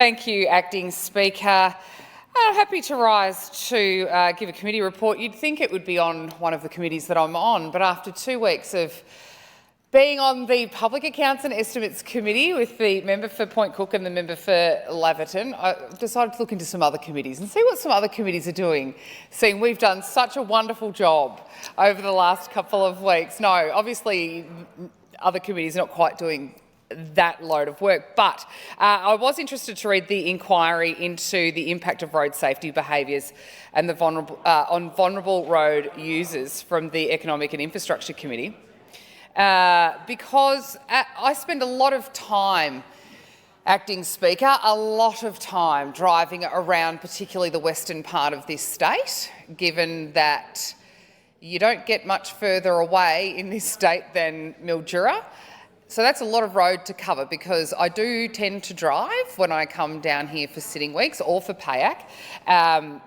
Thank you, Acting Speaker. I'm happy to rise to give a committee report. You'd think it would be on one of the committees that I'm on, but after 2 weeks of being on the Public Accounts and Estimates Committee with the member for Point Cook and the member for Laverton, I decided to look into some other committees and see what some other committees are doing, seeing we've done such a wonderful job over the last couple of weeks. No, obviously other committees are not quite doing that load of work, but I was interested to read the inquiry into the impact of road safety behaviours and the on vulnerable road users from the Economic and Infrastructure Committee, because I spend a lot of time, Acting Speaker, a lot of time driving around particularly the western part of this state, given that you don't get much further away in this state than Mildura. So that's a lot of road to cover, because I do tend to drive when I come down here for sitting weeks or for PAYAC,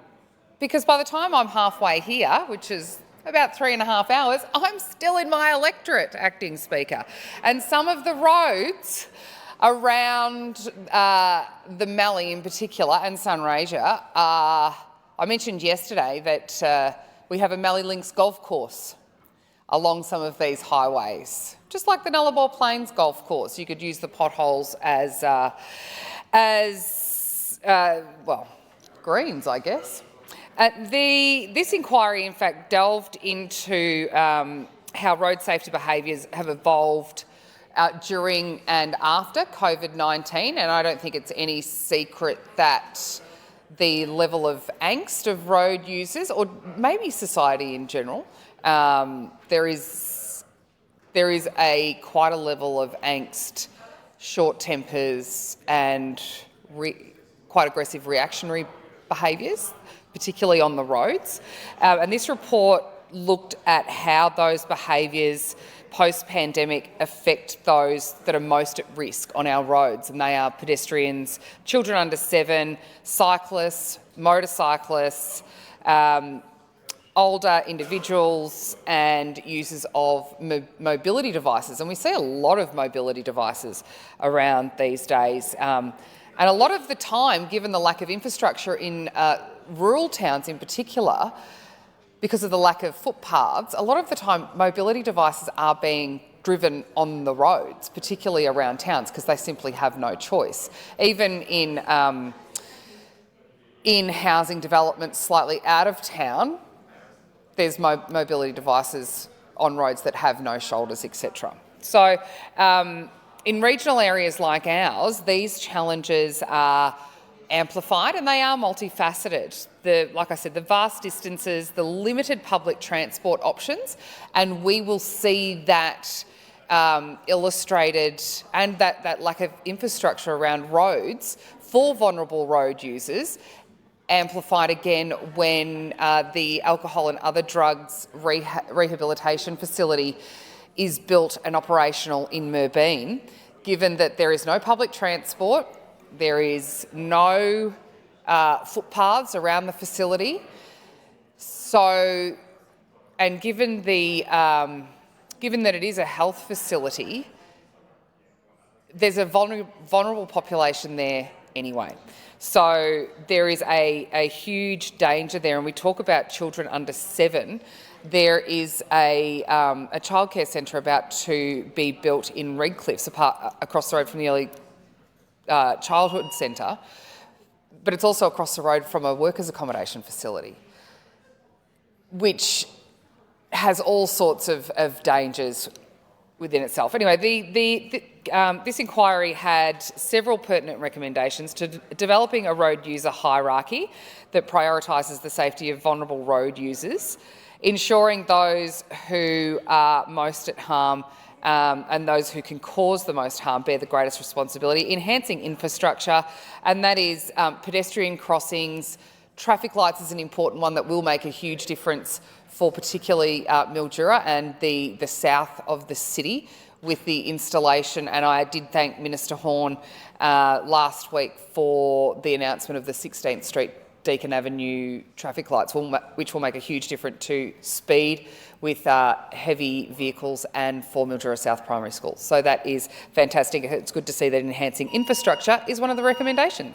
because by the time I'm halfway here, which is about 3.5 hours, I'm still in my electorate, Acting Speaker. And some of the roads around the Mallee in particular and Sunraysia I mentioned yesterday that we have a Mallee Links golf course along some of these highways, just like the Nullarbor Plains golf course. You could use the potholes as greens, I guess. This inquiry, in fact, delved into how road safety behaviours have evolved during and after COVID-19, and I don't think it's any secret that the level of angst of road users, or maybe society in general, there is quite a level of angst, short tempers and quite aggressive reactionary behaviours, particularly on the roads. And this report looked at how those behaviours post-pandemic affect those that are most at risk on our roads, and they are pedestrians, children under 7, cyclists, motorcyclists, older individuals and users of mobility devices. And we see a lot of mobility devices around these days. And a lot of the time, given the lack of infrastructure in rural towns in particular, because of the lack of footpaths, a lot of the time mobility devices are being driven on the roads, particularly around towns, because they simply have no choice. Even in housing developments slightly out of town, there's mobility devices on roads that have no shoulders, etc. So in regional areas like ours, these challenges are amplified and they are multifaceted. Like I said, the vast distances, the limited public transport options, and we will see that illustrated, and that lack of infrastructure around roads for vulnerable road users, amplified again when the alcohol and other drugs rehabilitation facility is built and operational in Merbeen, given that there is no public transport, there is no footpaths around the facility. So, and given that it is a health facility, there's a vulnerable population there anyway. So there is a huge danger there, and we talk about children under 7. There is a childcare centre about to be built in Redcliffs, across the road from the early childhood centre, but it's also across the road from a workers' accommodation facility, which has all sorts of dangers within itself. Anyway, this inquiry had several pertinent recommendations to developing a road user hierarchy that prioritises the safety of vulnerable road users, ensuring those who are most at harm and those who can cause the most harm bear the greatest responsibility, enhancing infrastructure, and that is pedestrian crossings. Traffic lights is an important one that will make a huge difference for particularly Mildura and the south of the city with the installation. And I did thank Minister Horn last week for the announcement of the 16th Street Deakin Avenue traffic lights, which will make a huge difference to speed with heavy vehicles and for Mildura South Primary School. So that is fantastic. It's good to see that enhancing infrastructure is one of the recommendations.